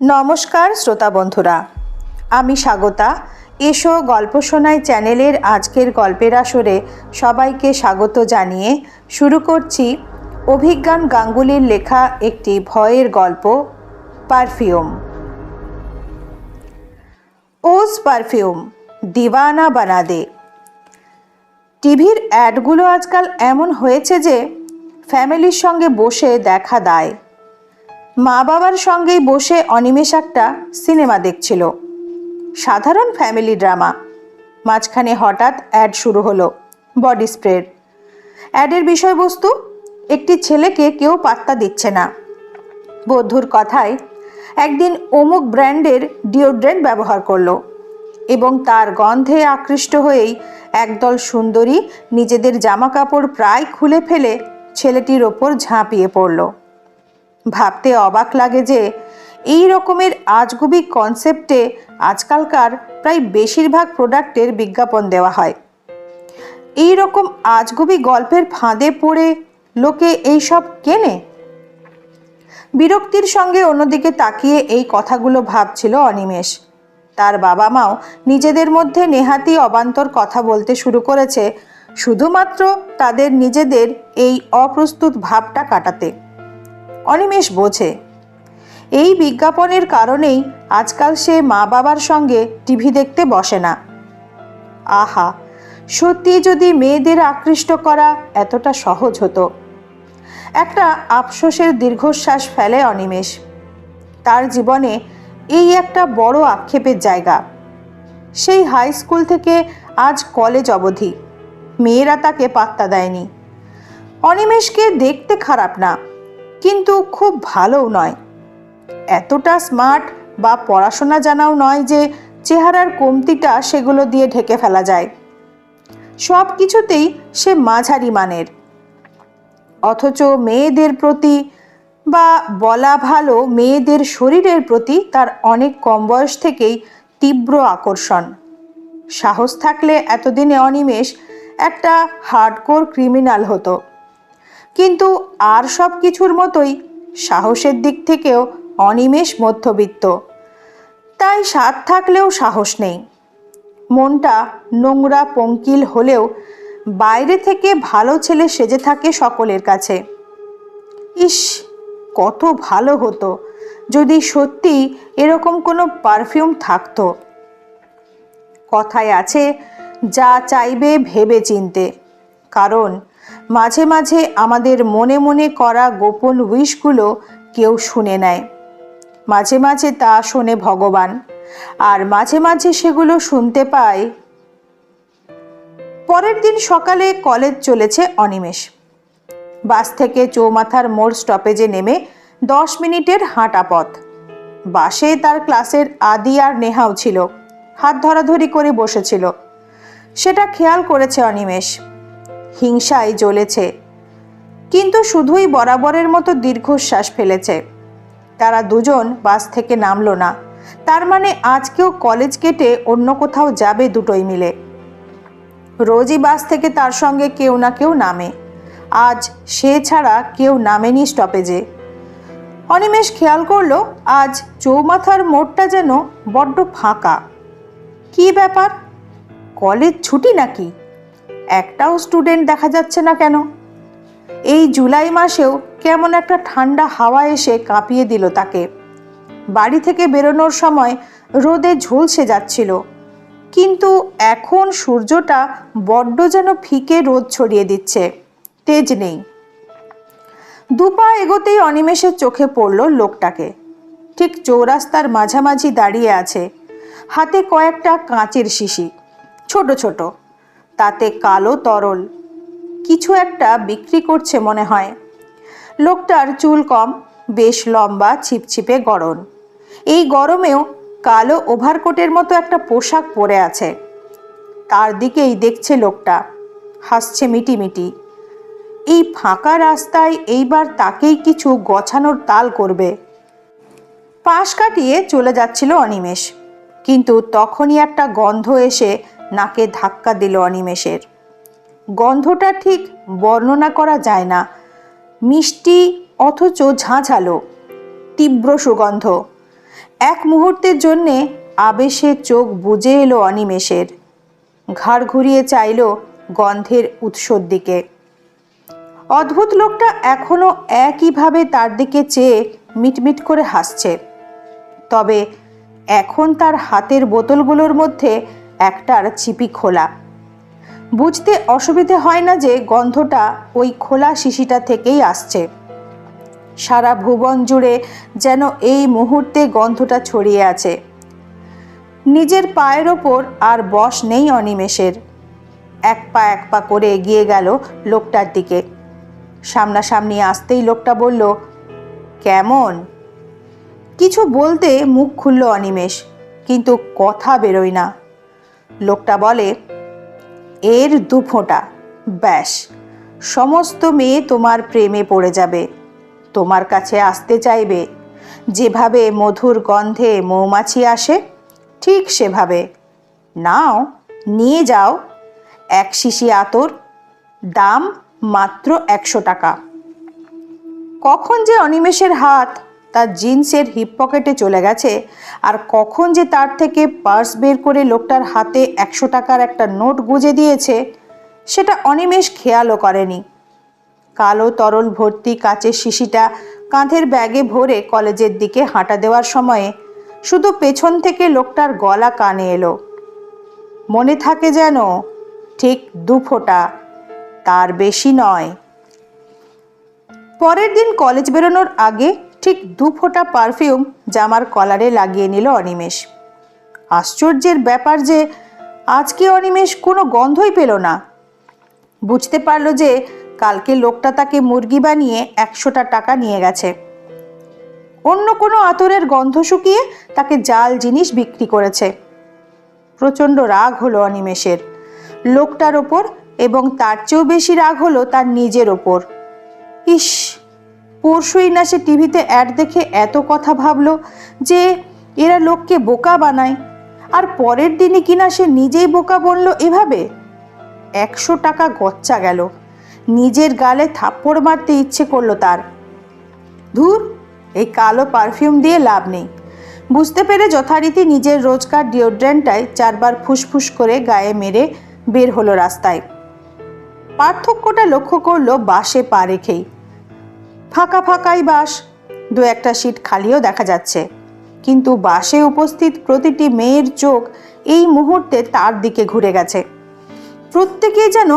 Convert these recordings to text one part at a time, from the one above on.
নমস্কার শ্রোতা বন্ধুরা, আমি স্বাগতা। এসো গল্প শোনাই চ্যানেলের আজকের গল্পের আসরে সবাইকে স্বাগত জানিয়ে শুরু করছি অভিজ্ঞান গাঙ্গুলির লেখা একটি ভয়ের গল্প, পারফিউম। ওস পারফিউম দিওয়ানা বানা দে। টিভির অ্যাডগুলো আজকাল এমন হয়েছে যে ফ্যামিলির সঙ্গে বসে দেখা দায়। মা বাবার সঙ্গেই বসে অনিমেষ একটা সিনেমা দেখছিল, সাধারণ ফ্যামিলি ড্রামা। মাঝখানে হঠাৎ অ্যাড শুরু হলো বডি স্প্রের। অ্যাডের বিষয়বস্তু, একটি ছেলেকে কেউ পাত্তা দিচ্ছে না। বন্ধুর কথায় একদিন অমুক ব্র্যান্ডের ডিওড্রেন্ট ব্যবহার করলো এবং তার গন্ধে আকৃষ্ট হয়েই একদল সুন্দরী নিজেদের জামা কাপড় প্রায় খুলে ফেলে ছেলেটির ওপর ঝাঁপিয়ে পড়ল। ভাবতে অবাক লাগে যে এই রকমের আজগুবি কনসেপ্টে আজকালকার প্রায় বেশিরভাগ প্রোডাক্টের বিজ্ঞাপন দেওয়া হয়। এই রকম আজগুবি গল্পের ফাঁদে পড়ে লোকে এইসব কেনে। বিরক্তির সঙ্গে অন্যদিকে তাকিয়ে এই কথাগুলো ভাবছিল অনিমেষ। তার বাবা মাও নিজেদের মধ্যে নেহাতি অবান্তর কথা বলতে শুরু করেছে, শুধুমাত্র তাদের নিজেদের এই অপ্রস্তুত ভাবটা কাটাতে। অনিমেষ বোঝে এই বিজ্ঞাপনের কারণেই আজকাল সে মা বাবার সঙ্গে টিভি দেখতে বসে না। আহা, সত্যি যদি মেয়েদের আকৃষ্ট করা এতটা সহজ হতো। একটা আফসোসের দীর্ঘশ্বাস ফেলে অনিমেষ। তার জীবনে এই একটা বড় আক্ষেপের জায়গা। সেই হাই স্কুল থেকে আজ কলেজ অবধি মেয়েরা তাকে পাত্তা দেয়নি। অনিমেষকে দেখতে খারাপ না, কিন্তু খুব ভালোও নয়। এতটা স্মার্ট বা পড়াশোনা জানাও নয় যে চেহারার কমতিটা সেগুলো দিয়ে ঢেকে ফেলা যায়। সব কিছুতেই সে মাঝারি মানের। অথচ মেয়েদের প্রতি, বা বলা ভালো মেয়েদের শরীরের প্রতি তার অনেক কম বয়স থেকেই তীব্র আকর্ষণ। সাহস থাকলে এতদিনে অনিমেষ একটা হার্ডকোর ক্রিমিনাল হতো, কিন্তু আর সব কিছুর মতোই সাহসের দিক থেকেও অনিমেষ মধ্যবিত্ত। তাই স্বাদ থাকলেও সাহস নেই। মনটা নোংরা পঙ্কিল হলেও বাইরে থেকে ভালো ছেলে সেজে থাকে সকলের কাছে। ইস, কত ভালো হতো যদি সত্যি এরকম কোনো পারফিউম থাকতো। কথায় আছে, যা চাইবে ভেবে চিনতে, কারণ মাঝে মাঝে আমাদের মনে মনে করা গোপন উইশগুলো কেউ শুনে নেয়। মাঝে মাঝে তা শোনে ভগবান, আর মাঝে মাঝে সেগুলো শুনতে পায়। পরের দিন সকালে কলেজ চলেছে অনিমেষ। বাস থেকে চৌমাথার মোড় স্টপেজে নেমে 10 মিনিটের হাঁটা পথ। বাসে তার ক্লাসের আদি আর নেহাও ছিল, হাত ধরাধরি করে বসেছিল। সেটা খেয়াল করেছে অনিমেষ। হিংসায় জ্বলেছে, কিন্তু শুধুই বরাবরের মতো দীর্ঘশ্বাস ফেলেছে। তারা দুজন বাস থেকে নামলো না, তার মানে আজকেও কলেজ কেটে অন্য কোথাও যাবে দুটোই মিলে। রোজই বাস থেকে তার সঙ্গে কেউ না কেউ নামে, আজ সে ছাড়া কেউ নামেনি স্টপেজে। অনিমেষ খেয়াল করলো আজ চৌমাথার মোড়টা যেন বড্ড ফাঁকা। কি ব্যাপার, কলেজ ছুটি নাকি? একটাও স্টুডেন্ট দেখা যাচ্ছে না কেন? এই জুলাই মাসেও কেমন একটা ঠান্ডা হাওয়া এসে কাঁপিয়ে দিল তাকে। বাড়ি থেকে বেরোনোর সময় রোদে ঝলসে যাচ্ছিল, কিন্তু এখন সূর্যটা বড্ড যেন ফিকে রোদ ছড়িয়ে দিচ্ছে, তেজ নেই। দুপা এগোতেই অনিমেষের চোখে পড়ল লোকটাকে। ঠিক চৌরাস্তার মাঝামাঝি দাঁড়িয়ে আছে, হাতে কয়েকটা কাঁচের শিশি, ছোট ছোট, তাতে কালো তরল কিছু একটা বিক্রি করছে মনে হয়। লোকটার চুল কম, বেশ লম্বা, ছিপছিপে গড়ন। এই গরমেও কালো ওভারকোটের মতো একটা পোশাক পরে আছে। তার দিকেই দেখছে লোকটা, হাসছে মিটিমিটি। এই ফাঁকা রাস্তায় এইবার তাকেই কিছু গছানোর তাল করবে। পাশ কাটিয়ে চলে যাচ্ছিল অনিমেষ, কিন্তু তখনই একটা গন্ধ এসে নাকে ধাক্কা দিল অনিমেষের। গন্ধটা ঠিক বর্ণনা করা যায় না, মিষ্টি অথচ ঝাঁঝালো, তীব্র সুগন্ধ। এক মুহূর্তের জন্যে আবেশে চোখ বুজে এলো অনিমেষের। ঘাড় ঘুরিয়ে চাইল গন্ধের উৎসর দিকে। অদ্ভুত লোকটা এখনো একইভাবে তার দিকে চেয়ে মিটমিট করে হাসছে। তবে এখন তার হাতের বোতলগুলোর মধ্যে একটার চিপি খোলা। বুঝতে অসুবিধে হয় না যে গন্ধটা ওই খোলা শিশিটা থেকেই আসছে। সারা ভুবন জুড়ে যেন এই মুহূর্তে গন্ধটা ছড়িয়ে আছে। নিজের পায়ের ওপর আর বশ নেই অনিমেষের। এক পা করে এগিয়ে গেল লোকটার দিকে। সামনাসামনি আসতেই লোকটা বলল, কেমন? কিছু বলতে মুখ খুলল অনিমেষ, কিন্তু কথা বেরোয় না। লোকটা বলে, এর 2 ফোঁটা, ব্যাস সমস্ত মেয়ে তোমার প্রেমে পড়ে যাবে, তোমার কাছে আসতে চাইবে। যেভাবে মধুর গন্ধে মৌমাছি আসে ঠিক সেভাবে। নাও, নিয়ে যাও 1 শিশি আতর, দাম মাত্র 100 টাকা। কখন যে অনিমেষের হাত তার জিন্সের হিপ পকেটে চলে গেছে আর কখন যে তার থেকে পার্স বের করে লোকটার হাতে 100 টাকার একটা নোট গুজে দিয়েছে সেটা অনিমেষ খেয়ালও করেনি। কালো তরল ভর্তি কাচের শিশিটা কাঁধের ব্যাগে ভরে কলেজের দিকে হাঁটা দেওয়ার সময়ে শুধু পেছন থেকে লোকটার গলা কানে এলো, মনে থাকে যেন, ঠিক 2 ফোঁটা, তার বেশি নয়। পরের দিন কলেজ বেরোনোর আগে ঠিক 2 ফোঁটা পারফিউম জামার কলারে লাগিয়ে নিল অনিমেষ। আশ্চর্যের ব্যাপার যে আজকে অনিমেষ কোনো গন্ধই পেল না। বুঝতে পারল যে কালকে লোকটা তাকে মুরগি বানিয়ে 100টা টাকা নিয়ে গেছে। অন্য কোনো আতরের গন্ধ শুকিয়ে তাকে জাল জিনিস বিক্রি করেছে। প্রচণ্ড রাগ হলো অনিমেষের লোকটার ওপর, এবং তার চেয়েও বেশি রাগ হলো তার নিজের ওপর। ইস, পরশুই না সে টিভিতে অ্যাড দেখে এত কথা ভাবলো যে এরা লোককে বোকা বানায়, আর পরের দিনই কিনা সে নিজেই বোকা বলল এভাবে। 100 টাকা গচ্চা গেল। নিজের গালে থাপ্পড় মারতে ইচ্ছে করলো তার। ধুর, এই কালো পারফিউম দিয়ে লাভ নেই। বুঝতে পেরে যথারীতি নিজের রোজকার ডিওড্রেন্টটায় 4 বার ফুসফুস করে গায়ে মেরে বের হলো রাস্তায়। পার্থক্যটা লক্ষ্য করলো বাসে পা রেখেই। ফাঁকা ফাঁকাই বাস, 2-1টা সিট খালিও দেখা যাচ্ছে, কিন্তু বাসে উপস্থিত প্রতিটি মেয়ের চোখ এই মুহূর্তে তার দিকে ঘুরে গেছে। প্রত্যেকেই যেন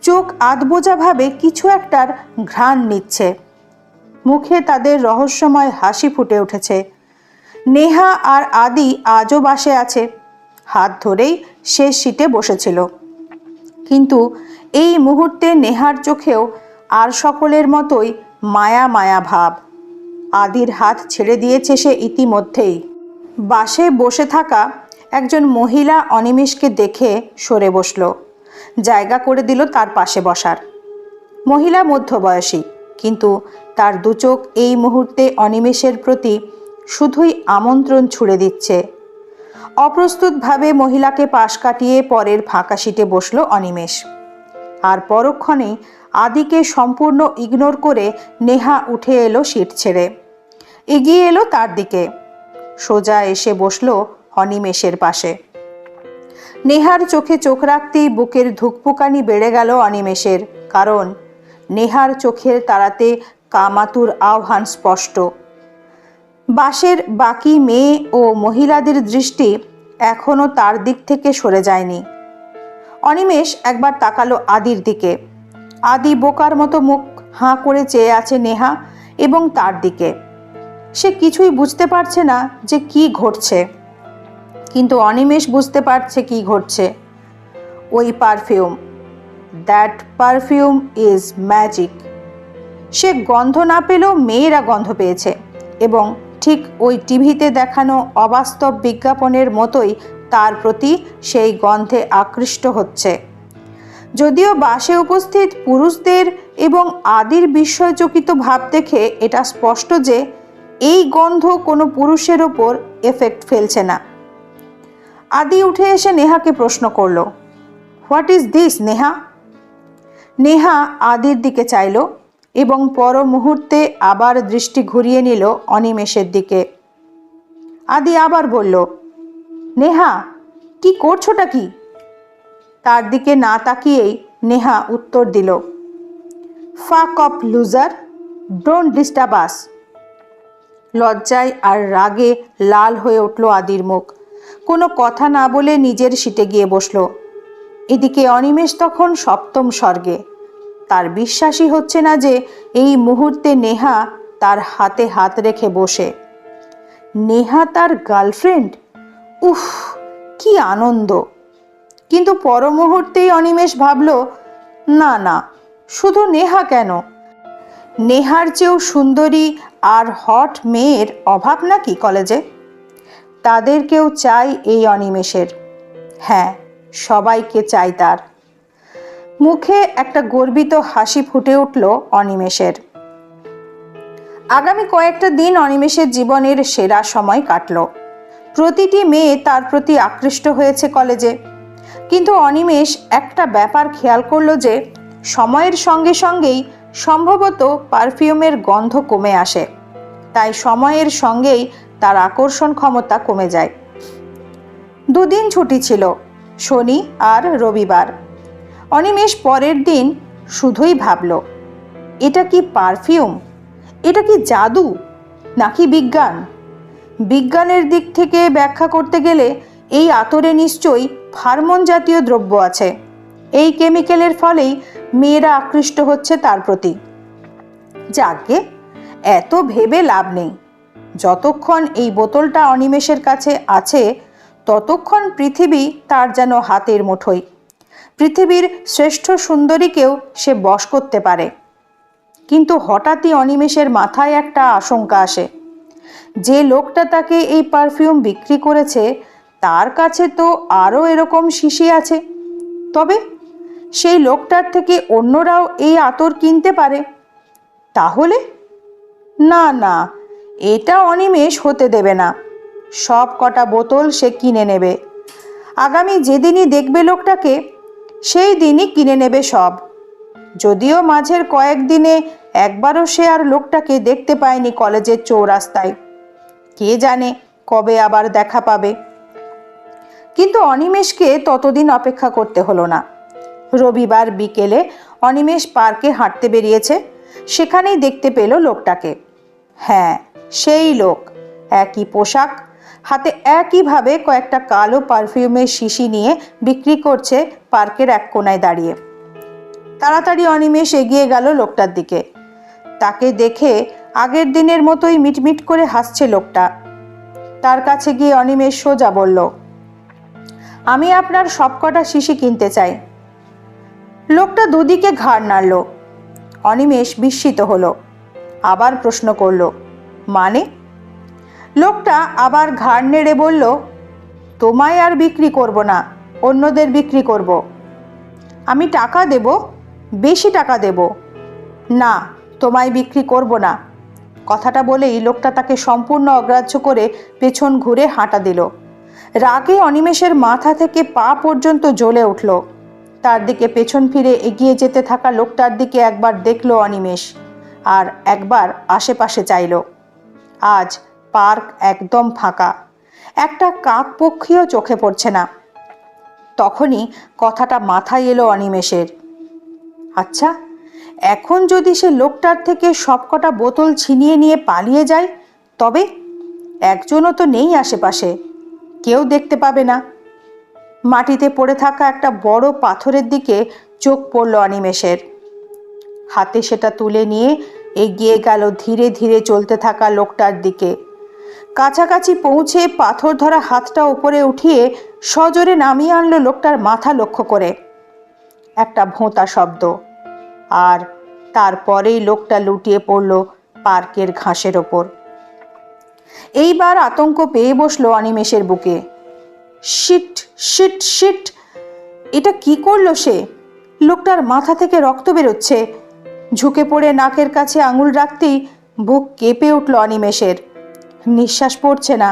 চোখ আধবোঝাভাবে কিছু একটার ঘ্রাণ নিচ্ছে। মুখে তাদের রহস্যময় হাসি ফুটে উঠেছে। নেহা আর আদি আজও বাসে আছে, হাত ধরেই শেষ সিটে বসেছিল। কিন্তু এই মুহূর্তে নেহার চোখেও আর সকলের মতোই মায়া মায়া ভাব। আদির হাত ছেড়ে দিয়েছে সে ইতিমধ্যেই। বাসে বসে থাকা একজন মহিলা অনিমেষকে দেখে সরে বসল, জায়গা করে দিল তার পাশে বসার। মহিলা মধ্যবয়সী, কিন্তু তার 2 চোখ এই মুহূর্তে অনিমেষের প্রতি শুধুই আমন্ত্রণ ছুড়ে দিচ্ছে। অপ্রস্তুতভাবে মহিলাকে পাশ কাটিয়ে পরের ফাঁকা সিটে বসল অনিমেষ। আর পরক্ষণেই আদিকে সম্পূর্ণ ইগনোর করে নেহা উঠে এলো সিট ছেড়ে, এগিয়ে এলো তার দিকে, সোজা এসে বসল অনিমেষের পাশে। নেহার চোখে চোখ রাখতেই বুকের ধুকপুকানি বেড়ে গেল অনিমেষের, কারণ নেহার চোখের তাড়াতে কামাতুর আহ্বান স্পষ্ট। বাসের বাকি মেয়ে ও মহিলাদের দৃষ্টি এখনও তার দিক থেকে সরে যায়নি। অনিমেষ একবার তাকালো আদির দিকে। আদি বোকার মতো মুখ হাঁ করে চেয়ে আছে নেহা এবং তার দিকে। সে কিছুই বুঝতে পারছে না যে কি ঘটছে, কিন্তু অনিমেষ বুঝতে পারছে কি ঘটছে। ওই perfume, that perfume is magic. সে গন্ধ না পেলেও মেয়েরা গন্ধ পেয়েছে, এবং ঠিক ওই টিভিতে দেখানো অবাস্তব বিজ্ঞাপনের মতোই তার প্রতি সেই গন্ধে আকৃষ্ট হচ্ছে। যদিও বাসে উপস্থিত পুরুষদের এবং আদির বিস্ময়চকিত ভাব দেখে এটা স্পষ্ট যে এই গন্ধ কোনো পুরুষের ওপর এফেক্ট ফেলছে না। আদি উঠে এসে নেহাকে প্রশ্ন করল, what is this Neha? Neha আদির দিকে চাইল এবং পর মুহূর্তে আবার দৃষ্টি ঘুরিয়ে নিল অনিমেষের দিকে। আদি আবার বলল, নেহা, কি করছোটা কি? তার দিকে না তাকিয়েই নেহা উত্তর দিল, ফাক অফ লুজার, ডোন্ট ডিস্টার্ব আস। লজ্জায় আর রাগে লাল হয়ে উঠল আদির মুখ। কোনো কথা না বলে নিজের সিটে গিয়ে বসল। এদিকে অনিমেষ তখন সপ্তম স্বর্গে। তার বিশ্বাসই হচ্ছে না যে এই মুহূর্তে নেহা তার হাতে হাত রেখে বসে। নেহা তার গার্লফ্রেন্ড? উফ, কি আনন্দ! কিন্তু পর মুহূর্তেই অনিমেষ ভাবল, না না, শুধু নেহা কেন, নেহার চেয়েও সুন্দরী আর হট মেয়ের অভাব নাকি কলেজে? তাদেরকেও চাই এই অনিমেষের। হ্যাঁ, সবাইকে চাই তার। মুখে একটা গর্বিত হাসি ফুটে উঠল অনিমেষের। আগামী কয়েকটা দিন অনিমেষের জীবনের সেরা সময় কাটল। প্রতিটি মেয়ে তার প্রতি আকৃষ্ট হয়েছে কলেজে। কিন্তু অনিমেষ একটা ব্যাপার খেয়াল করলো যে সময়ের সঙ্গে সঙ্গেই সম্ভবত পারফিউমের গন্ধ কমে আসে, তাই সময়ের সঙ্গেই তার আকর্ষণ ক্ষমতা কমে যায়। দুদিন ছুটি ছিল, শনি আর রবিবার। অনিমেষ পরের দিন শুধুই ভাবল, এটা কি পারফিউম, এটা কি জাদু, নাকি বিজ্ঞান? বিজ্ঞানের দিক থেকে ব্যাখ্যা করতে গেলে এই আতরে নিশ্চয়ই ফার্মন জাতীয় দ্রব্য আছে। এই কেমিক্যালের ফলেই মেয়েরা আকৃষ্ট হচ্ছে তার প্রতি। যাকে এত ভেবে লাভ নেই। যতক্ষণ এই বোতলটা অনিমেষের কাছে আছে ততক্ষণ পৃথিবী তার যেন হাতের মুঠোয়। পৃথিবীর শ্রেষ্ঠ সুন্দরীকেও সে বশ করতে পারে। কিন্তু হঠাৎই অনিমেষের মাথায় একটা আশঙ্কা আসে। যে লোকটা তাকে এই পারফিউম বিক্রি করেছে তার কাছে তো আরও এরকম শিশি আছে। তবে সেই লোকটার থেকে অন্যরাও এই আতর কিনতে পারে। তাহলে না না, এটা অনিমেষ হতে দেবে না। সব কটা বোতল সে কিনে নেবে। আগামী যেদিনই দেখবে লোকটাকে সেই দিনই কিনে নেবে সব। যদিও মাঝের কয়েকদিনে একবারও সে আর লোকটাকে দেখতে পায়নি কলেজের চৌরাস্তায়। কে জানে কবে আবার দেখা পাবে। কিন্তু অনিমেষকে ততদিন অপেক্ষা করতে হলো না। রবিবার বিকেলে অনিমেষ পার্কে হাঁটতে বেরিয়েছে। সেখানেই দেখতে পেল লোকটাকে। হ্যাঁ, সেই লোক। একই পোশাক, হাতে একইভাবে কয়েকটা কালো পারফিউমের শিশি নিয়ে বিক্রি করছে পার্কের এক কোনায় দাঁড়িয়ে। তাড়াতাড়ি অনিমেষ এগিয়ে গেল লোকটার দিকে। তাকে দেখে আগের দিনের মতোই মিটমিট করে হাসছে লোকটা। তার কাছে গিয়ে অনিমেষ সোজা বলল, আমি আপনার সবকটা শিশি কিনতে চাই। লোকটা দুদিকে ঘাড় নাড়ল। অনিমেষ বিস্মিত হলো। আবার প্রশ্ন করল, মানে? লোকটা আবার ঘাড় নেড়ে বলল, তোমায় আর বিক্রি করব না, অন্যদের বিক্রি করব। আমি টাকা দেব, বেশি টাকা দেব। না, তোমায় বিক্রি করব না। কথাটা বলেই লোকটা তাকে সম্পূর্ণ অগ্রাহ্য করে পেছন ঘুরে হাঁটা দিল। রাগে অনিমেষের মাথা থেকে পা পর্যন্ত জ্বলে উঠল। তার দিকে পেছন ফিরে এগিয়ে যেতে থাকা লোকটার দিকে একবার দেখল অনিমেষ, আর একবার আশেপাশে চাইল। আজ পার্ক একদম ফাঁকা, একটা কাকপক্ষীও চোখে পড়ছে না। তখনই কথাটা মাথায় এলো অনিমেষের। আচ্ছা, এখন যদি সে লোকটার থেকে সবকটা বোতল ছিনিয়ে নিয়ে পালিয়ে যায়, তবে একজনও তো নেই আশেপাশে, কেউ দেখতে পাবে না। মাটিতে পড়ে থাকা একটা বড় পাথরের দিকে চোখ পড়ল অনিমেষের। হাতে সেটা তুলে নিয়ে এগিয়ে গেল ধীরে ধীরে চলতে থাকা লোকটার দিকে। কাছাকাছি পৌঁছে পাথর ধরা হাতটা উপরে উঠিয়ে সজোরে নামিয়ে আনলো লোকটার মাথা লক্ষ্য করে। একটা ভোঁতা শব্দ, আর তারপরেই লোকটা লুটিয়ে পড়ল পার্কের ঘাসের ওপর। এইবার আতঙ্ক পেয়ে বসলো অনিমেষের বুকে। শিট শিট শিট, এটা কি করলো সে? লোকটার মাথা থেকে রক্ত বেরোচ্ছে। ঝুঁকে পড়ে নাকের কাছে আঙুল রাখতেই বুক কেঁপে উঠল অনিমেষের। নিঃশ্বাস পড়ছে না,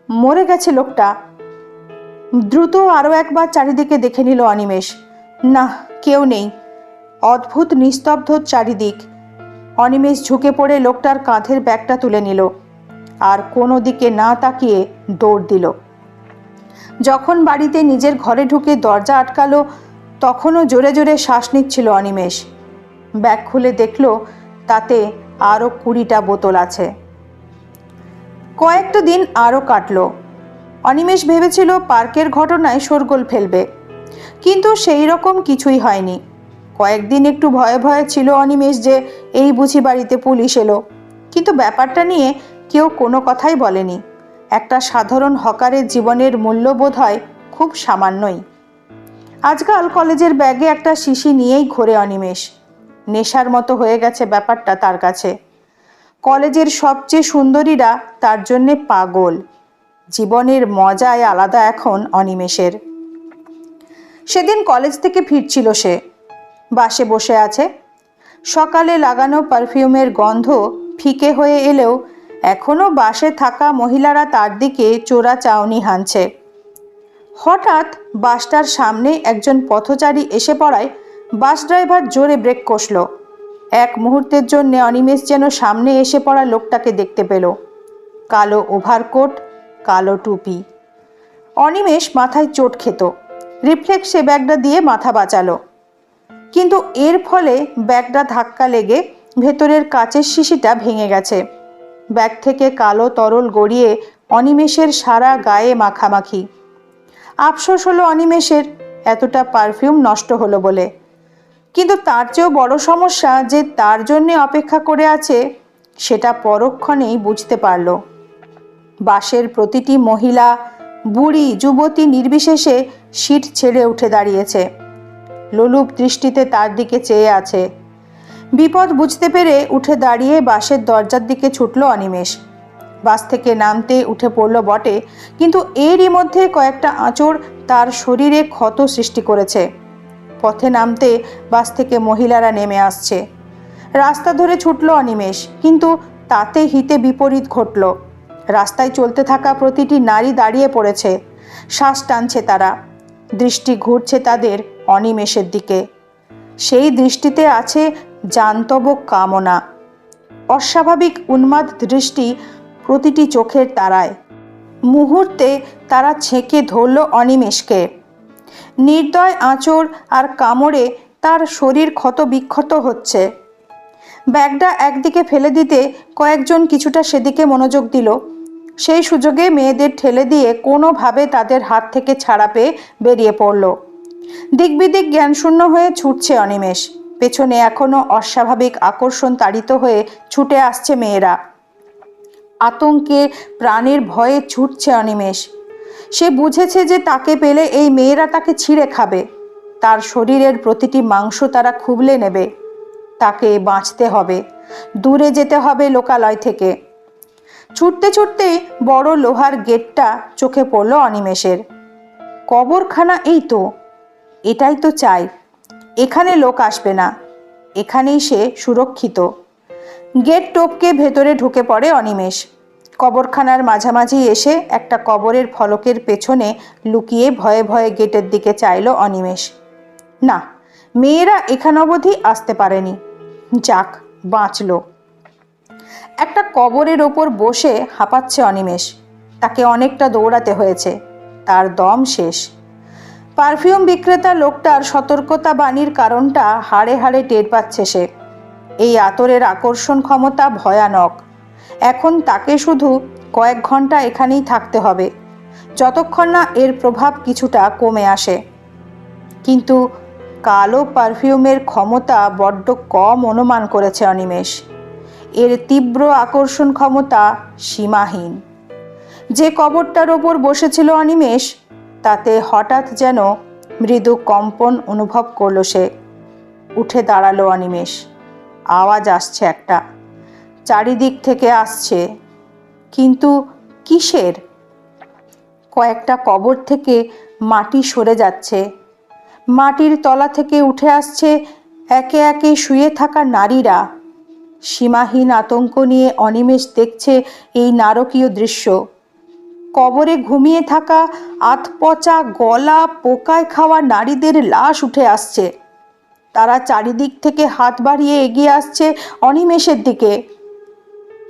মরে গেছে লোকটা। দ্রুত আরও একবার চারিদিকে দেখে নিল অনিমেষ। না, কেউ নেই। অদ্ভুত নিস্তব্ধ চারিদিক। অনিমেষ ঝুঁকে পড়ে লোকটার কাঁধের ব্যাগটা তুলে নিল। আর কোনো দিকে না তাকিয়ে দৌড় দিল। যখন বাড়িতে নিজের ঘরে ঢুকে দরজা আটকালো তখনও জোরে জোরে শ্বাস নিচ্ছিল অনিমেষ। ব্যাগ খুলে দেখল তাতে আরও 20টা বোতল আছে। কয়েকটা দিন আরও কাটল। অনিমেষ ভেবেছিল পার্কের ঘটনায় শোরগোল ফেলবে, কিন্তু সেই রকম কিছুই হয়নি। কয়েকদিন একটু ভয়ে ভয়ে ছিল অনিমেষ যে এই বুঝি বাড়িতে পুলিশ এলো, কিন্তু ব্যাপারটা নিয়ে কেউ কোনো কথাই বলেনি। একটা সাধারণ হকারের জীবনের মূল্য বোধ হয় খুব সামান্যই। আজকাল কলেজের ব্যাগে একটা শিশি নিয়েই ঘোরে অনিমেষ। নেশার মতো হয়ে গেছে ব্যাপারটা তার কাছে। কলেজের সবচেয়ে সুন্দরীরা তার জন্যে পাগল। জীবনের মজায় আলাদা এখন অনিমেষের। সেদিন কলেজ থেকে ফিরছিল সে। বাসে বসে আছে। সকালে লাগানো পারফিউমের গন্ধ ফিকে হয়ে এলেও এখনও বাসে থাকা মহিলারা তার দিকে চোরা চাউনি হানছে। হঠাৎ বাসটার সামনে একজন পথচারী এসে পড়ায় বাস ড্রাইভার জোরে ব্রেক কষল। এক মুহূর্তের জন্য অনিমেষ যেন সামনে এসে পড়া লোকটাকে দেখতে পেল। কালো ওভারকোট, কালো টুপি। অনিমেষ মাথায় চোট খেত। রিফ্লেক্সে ব্যাগটা দিয়ে মাথা বাঁচালো, কিন্তু এর ফলে ব্যাগটা ধাক্কা লেগে ভেতরের কাচের শিশিটা ভেঙে গেছে। ব্যাগ থেকে কালো তরল গড়িয়ে অনিমেষের সারা গায়ে মাখামাখি। আফসোস হলো অনিমেষের, এতটা পারফিউম নষ্ট হলো বলে। কিন্তু তার চেয়েও বড় সমস্যা যে তার জন্যে অপেক্ষা করে আছে সেটা পরক্ষণেই বুঝতে পারল। বাসের প্রতিটি মহিলা, বুড়ি, যুবতী নির্বিশেষে সিট ছেড়ে উঠে দাঁড়িয়েছে। লোলুপ দৃষ্টিতে তার দিকে চেয়ে আছে। বিপদ বুঝতে পেরে উঠে দাঁড়িয়ে বাসের দরজার দিকে ছুটল অনিমেষ। বাস থেকে নামতে উঠে পড়ল বটে, কিন্তু এরই মধ্যে কয়েকটা আঁচড় তার শরীরে ক্ষত সৃষ্টি করেছে। পথে নামতে বাস থেকে মহিলারা নেমে আসছে। রাস্তা ধরে ছুটল অনিমেষ, কিন্তু তাতে হিতে বিপরীত ঘটল। রাস্তায় চলতে থাকা প্রতিটি নারী দাঁড়িয়ে পড়েছে। শ্বাস টানছে তারা। দৃষ্টি ঘুরছে তাদের অনিমেষের দিকে। সেই দৃষ্টিতে আছে জান্তব কামনা। অস্বাভাবিক উন্মাদ দৃষ্টি প্রতিটি চোখের তারায়। মুহূর্তে তারা ছেঁকে ধরল অনিমেষকে। নির্দয় আঁচড় আর কামড়ে তার শরীর ক্ষত বিক্ষত হচ্ছে। ব্যাগটা একদিকে ফেলে দিতে কয়েকজন কিছুটা সেদিকে মনোযোগ দিল। সেই সুযোগে মেয়েদের ঠেলে দিয়ে কোনোভাবে তাদের হাত থেকে ছাড়া পেয়ে বেরিয়ে পড়ল। দিকবিদিক জ্ঞানশূন্য হয়ে ছুটছে অনিমেষ। পেছনে এখনো অস্বাভাবিক আকর্ষণ তাড়িত হয়ে ছুটে আসছে মেয়েরা। আতঙ্কে প্রাণের ভয়ে ছুটছে অনিমেষ। সে বুঝেছে যে তাকে পেলে এই মেয়েরা তাকে ছিঁড়ে খাবে। তার শরীরের প্রতিটি মাংস তারা খুবলে নেবে। তাকে বাঁচতে হবে, দূরে যেতে হবে লোকালয় থেকে। ছুটতে ছুটতেই বড় লোহার গেটটা চোখে পড়ল অনিমেষের। কবরখানা এই তো, এটাই তো চাই। এখানে লোক আসবে না, এখানেই সে সুরক্ষিত। গেট টপকে ভেতরে ঢুকে পড়ে অনিমেষ। কবরখানার মাঝামাঝি এসে একটা কবরের ফলকের পেছনে লুকিয়ে ভয়ে ভয়ে গেটের দিকে চাইল অনিমেষ। না, মেয়েরা এখান অবধি আসতে পারেনি। যাক, বাঁচল। একটা কবরের ওপর বসে হাঁপাচ্ছে অনিমেষ। তাকে অনেকটা দৌড়াতে হয়েছে। তার দম শেষ। পারফিউম বিক্রেতা লোকটার সতর্কতা বাণীর কারণটা হাড়ে হাড়ে টের পাচ্ছে সে। এই আতরের আকর্ষণ ক্ষমতা ভয়ানক। এখন তাকে শুধু কয়েক ঘন্টা এখানেই থাকতে হবে, যতক্ষণ না এর প্রভাব কিছুটা কমে আসে। কিন্তু কালো পারফিউমের ক্ষমতা বড্ড কম অনুমান করেছে অনিমেষ। এর তীব্র আকর্ষণ ক্ষমতা সীমাহীন। যে কবরটার ওপর বসেছিল অনিমেষ, তাতে হঠাৎ যেন মৃদু কম্পন অনুভব করল সে। উঠে দাঁড়ালো অনিমেষ। আওয়াজ আসছে একটা, চারিদিক থেকে আসছে, কিন্তু কিসের? কয়েকটা কবর থেকে মাটি সরে যাচ্ছে। মাটির তলা থেকে উঠে আসছে একে একে শুয়ে থাকা নারীরা। সীমাহীন আতঙ্ক নিয়ে অনিমেষ দেখছে এই নারকীয় দৃশ্য। কবরে ঘুমিয়ে থাকা আধপচা গলা পোকায় খাওয়া নারীদের লাশ উঠে আসছে। তারা চারিদিক থেকে হাত বাড়িয়ে এগিয়ে আসছে অনিমেষের দিকে।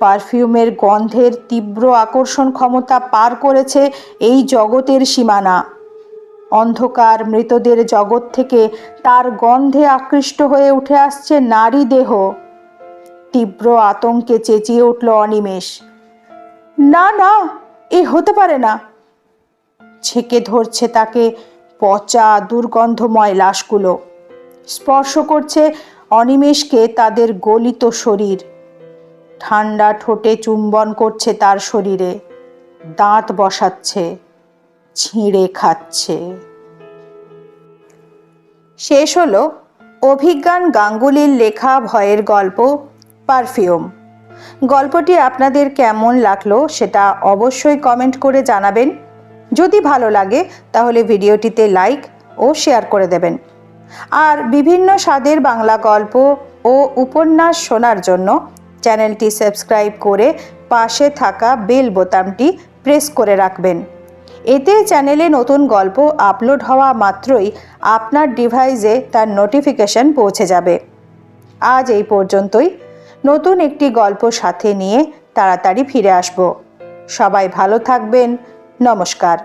পারফিউমের গন্ধের তীব্র আকর্ষণ ক্ষমতা পার করেছে এই জগতের সীমানা। অন্ধকার মৃতদের জগৎ থেকে তার গন্ধে আকৃষ্ট হয়ে উঠে আসছে নারী দেহ। তীব্র আতঙ্কে চেঁচিয়ে উঠল অনিমেষ, না না, এ হতে পারে না। ছেঁকে ধরছে তাকে পচা দুর্গন্ধময় লাশগুলো। স্পর্শ করছে অনিমেষকে তাদের গলিত শরীর। ঠান্ডা ঠোঁটে চুম্বন করছে তার শরীরে, দাঁত বসাচ্ছে, ছিঁড়ে খাচ্ছে। শেষ হলো অভিজ্ঞান গাঙ্গুলির লেখা ভয়ের গল্প পারফিউম। গল্পটি আপনাদের কেমন লাগলো সেটা অবশ্যই কমেন্ট করে জানাবেন। যদি ভালো লাগে তাহলে ভিডিওটিতে লাইক ও শেয়ার করে দেবেন। আর বিভিন্ন স্বাদের বাংলা গল্প ও উপন্যাস শোনার জন্য চ্যানেলটি সাবস্ক্রাইব করে পাশে থাকা বেল বোতামটি প্রেস করে রাখবেন। এতে চ্যানেলে নতুন গল্প আপলোড হওয়া মাত্রই আপনার ডিভাইসে তার নোটিফিকেশন পৌঁছে যাবে। আজ এই পর্যন্তই। নতুন একটি গল্প সাথে নিয়ে তাড়াতাড়ি ফিরে আসব। সবাই ভালো থাকবেন। নমস্কার।